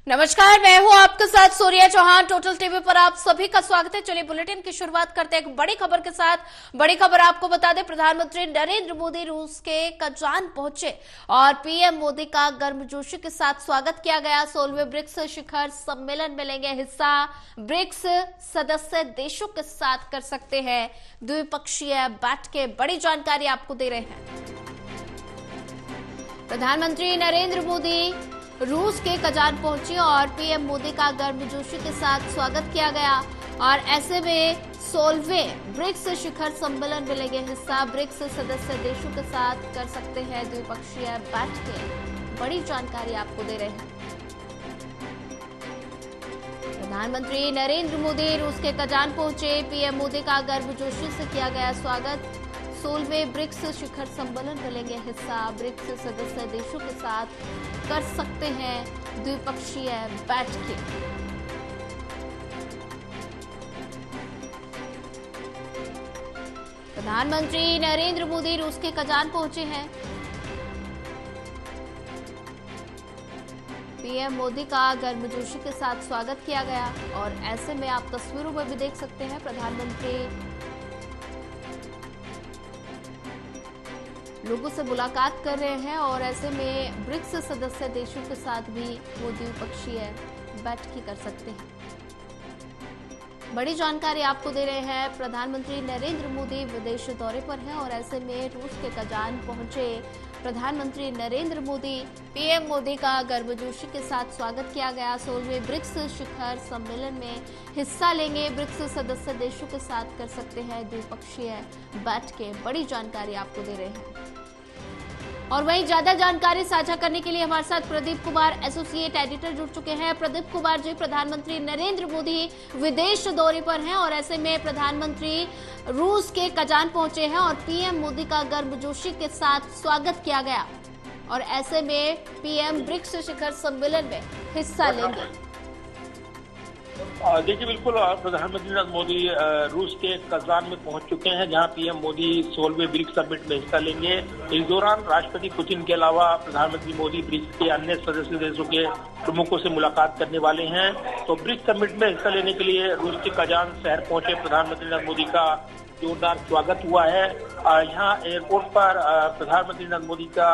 नमस्कार, मैं हूं आपके साथ सूर्या चौहान। टोटल टीवी पर आप सभी का स्वागत है। चलिए बुलेटिन की शुरुआत करते हैं एक बड़ी खबर के साथ। बड़ी खबर आपको बता दें, प्रधानमंत्री नरेंद्र मोदी रूस के कजान पहुंचे और पीएम मोदी का गर्मजोशी के साथ स्वागत किया गया। 16वें ब्रिक्स शिखर सम्मेलन में लेंगे हिस्सा। ब्रिक्स सदस्य देशों के साथ कर सकते हैं द्विपक्षीय बैठकें। बड़ी जानकारी आपको दे रहे हैं। प्रधानमंत्री नरेंद्र मोदी रूस के कजान पहुंचे और पीएम मोदी का गर्मजोशी के साथ स्वागत किया गया और ऐसे में 16वें ब्रिक्स शिखर सम्मेलन में लेंगे हिस्सा। ब्रिक्स सदस्य देशों के साथ कर सकते हैं द्विपक्षीय बैठकें। बड़ी जानकारी आपको दे रहे हैं। प्रधानमंत्री नरेंद्र मोदी रूस के कजान पहुंचे, पीएम मोदी का गर्मजोशी से किया गया स्वागत। 16वें ब्रिक्स शिखर सम्मेलन में लेंगे हिस्सा। ब्रिक्स सदस्य देशों के साथ कर सकते हैं द्विपक्षीय बैठकें। प्रधानमंत्री नरेंद्र मोदी रूस के कजान पहुंचे हैं। पीएम मोदी का गर्मजोशी के साथ स्वागत किया गया और ऐसे में आप तस्वीरों में भी देख सकते हैं प्रधानमंत्री लोगों से मुलाकात कर रहे हैं और ऐसे में ब्रिक्स सदस्य देशों के साथ भी वो द्विपक्षीय बैठकें कर सकते हैं। बड़ी जानकारी आपको दे रहे हैं। प्रधानमंत्री नरेंद्र मोदी विदेश दौरे पर हैं और ऐसे में रूस के कजान पहुंचे प्रधानमंत्री नरेंद्र मोदी। पीएम मोदी का गर्मजोशी के साथ स्वागत किया गया। 16वें ब्रिक्स शिखर सम्मेलन में हिस्सा लेंगे। ब्रिक्स सदस्य देशों के साथ कर सकते हैं द्विपक्षीय बैठकें। बड़ी जानकारी आपको दे रहे हैं। और वहीं ज्यादा जानकारी साझा करने के लिए हमारे साथ प्रदीप कुमार एसोसिएट एडिटर जुड़ चुके हैं। प्रदीप कुमार जी, प्रधानमंत्री नरेंद्र मोदी विदेश दौरे पर हैं और ऐसे में प्रधानमंत्री रूस के कजान पहुंचे हैं और पीएम मोदी का गर्मजोशी के साथ स्वागत किया गया और ऐसे में पीएम ब्रिक्स शिखर सम्मेलन में हिस्सा लेंगे। देखिए, बिल्कुल प्रधानमंत्री नरेंद्र मोदी रूस के कजान में पहुंच चुके हैं, जहां पीएम मोदी 16वें ब्रिक्स समिट में हिस्सा लेंगे। इस दौरान राष्ट्रपति पुतिन के अलावा प्रधानमंत्री मोदी ब्रिक्स के अन्य सदस्य देशों के प्रमुखों से मुलाकात करने वाले हैं। तो ब्रिक्स समिट में हिस्सा लेने के लिए रूस के कजान शहर पहुंचे प्रधानमंत्री नरेंद्र मोदी का जोरदार स्वागत हुआ है। यहाँ एयरपोर्ट पर प्रधानमंत्री नरेंद्र मोदी का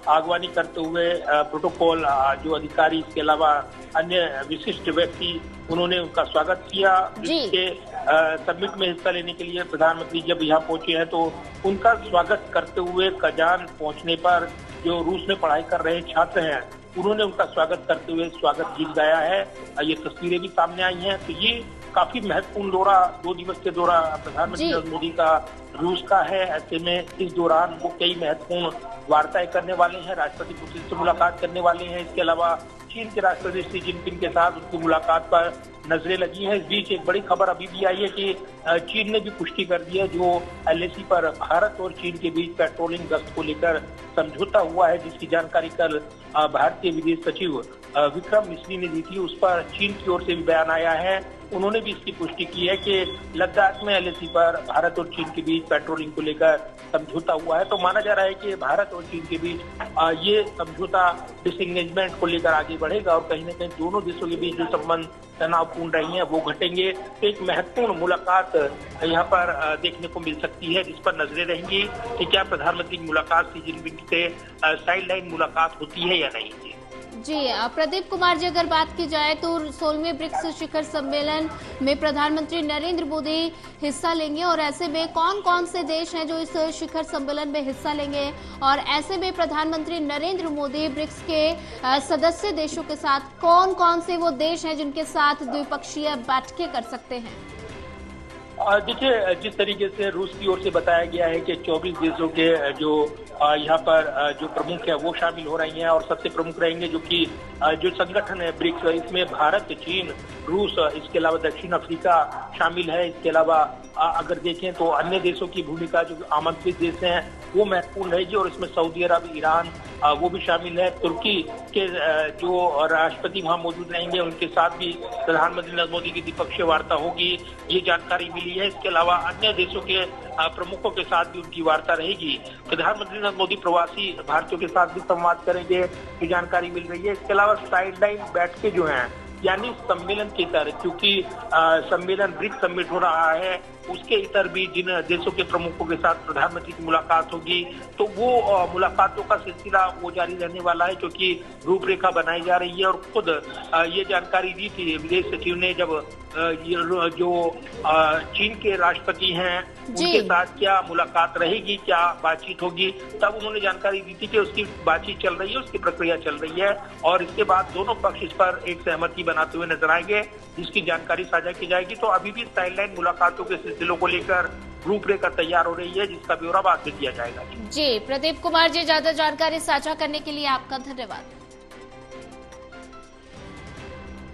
आगवानी करते हुए प्रोटोकॉल जो अधिकारी, इसके अलावा अन्य विशिष्ट व्यक्ति, उन्होंने उनका स्वागत किया। इसके समिट में हिस्सा लेने के लिए प्रधानमंत्री जब यहाँ पहुंचे हैं तो उनका स्वागत करते हुए कजान पहुंचने पर जो रूस में पढ़ाई कर रहे छात्र हैं, उन्होंने उनका स्वागत करते हुए स्वागत गीत गाया है। ये तस्वीरें भी सामने आई हैं। तो ये काफी महत्वपूर्ण दौरा, 2 दिवसीय दौरा प्रधानमंत्री नरेंद्र मोदी का रूस का है। ऐसे में इस दौरान वो कई महत्वपूर्ण वार्ताएं करने वाले हैं। राष्ट्रपति पुतिन से मुलाकात करने वाले हैं। इसके अलावा चीन के राष्ट्रपति शी जिनपिंग के साथ उनकी मुलाकात पर नजरें लगी हैं। इस बीच एक बड़ी खबर अभी भी आई है कि चीन ने भी पुष्टि कर दी है जो एलएसी पर भारत और चीन के बीच पेट्रोलिंग गश्त को लेकर समझौता हुआ है, जिसकी जानकारी कल भारतीय विदेश सचिव विक्रम मिश्री ने दी थी। उस पर चीन की ओर से भी बयान आया है। उन्होंने भी इसकी पुष्टि की है कि लद्दाख में एलएसी पर भारत और चीन के बीच पेट्रोलिंग को लेकर समझौता हुआ है। तो माना जा रहा है कि भारत और चीन के बीच ये समझौता डिसएंगेजमेंट को लेकर आगे बढ़ेगा और कहीं न कहीं दोनों देशों के बीच जो संबंध तनावपूर्ण रही हैं वो घटेंगे। तो एक महत्वपूर्ण मुलाकात यहाँ पर देखने को मिल सकती है, जिस पर नजरें रहेंगी कि क्या प्रधानमंत्री की मुलाकात शी जिनपिंग से साइड लाइन मुलाकात होती है या नहीं। जी प्रदीप कुमार जी, अगर बात की जाए तो 16वें ब्रिक्स शिखर सम्मेलन में प्रधानमंत्री नरेंद्र मोदी हिस्सा लेंगे और ऐसे में कौन कौन से देश हैं जो इस शिखर सम्मेलन में हिस्सा लेंगे और ऐसे में प्रधानमंत्री नरेंद्र मोदी ब्रिक्स के सदस्य देशों के साथ कौन कौन से वो देश हैं जिनके साथ द्विपक्षीय बैठकें कर सकते हैं। देखिए, जिस तरीके से रूस की ओर से बताया गया है कि 24 देशों के जो यहाँ पर जो प्रमुख है वो शामिल हो रही हैं और सबसे प्रमुख रहेंगे जो कि जो संगठन है ब्रिक्स, इसमें भारत, चीन, रूस, इसके अलावा दक्षिण अफ्रीका शामिल है। इसके अलावा अगर देखें तो अन्य देशों की भूमिका जो आमंत्रित देश हैं वो महत्वपूर्ण रहेगी और इसमें सऊदी अरब, ईरान, वो भी शामिल है। तुर्की के जो राष्ट्रपति वहां मौजूद रहेंगे उनके साथ भी प्रधानमंत्री नरेंद्र मोदी की द्विपक्षीय वार्ता होगी, ये जानकारी मिली है। इसके अलावा अन्य देशों के प्रमुखों के साथ भी उनकी वार्ता रहेगी। प्रधानमंत्री नरेंद्र मोदी प्रवासी भारतीयों के साथ भी संवाद करेंगे, ये जानकारी मिल रही है। इसके अलावा साइडलाइन बैठकें जो हैं, यानी सम्मेलन के इतर, क्योंकि सम्मेलन ब्रिक्स समिट हो रहा है, उसके इतर भी जिन देशों के प्रमुखों के साथ प्रधानमंत्री की मुलाकात होगी, तो वो मुलाकातों का सिलसिला वो जारी रहने वाला है, क्योंकि रूपरेखा बनाई जा रही है। और खुद ये जानकारी दी थी विदेश सचिव ने, जब जो चीन के राष्ट्रपति हैं उनके साथ क्या मुलाकात रहेगी, क्या बातचीत होगी, तब उन्होंने जानकारी दी थी कि उसकी बातचीत चल रही है, उसकी प्रक्रिया चल रही है। और इसके बाद दोनों पक्ष इस पर एक सहमति बनाते हुए नजर आएंगे, जिसकी जानकारी साझा की जाएगी। तो अभी भी साइडलाइन मुलाकातों के सिलसिलों को लेकर रूपरेखा तैयार हो रही है, जिसका ब्यौरा बाद में दिया जाएगा। जी प्रदीप कुमार जी, ज्यादा जानकारी साझा करने के लिए आपका धन्यवाद।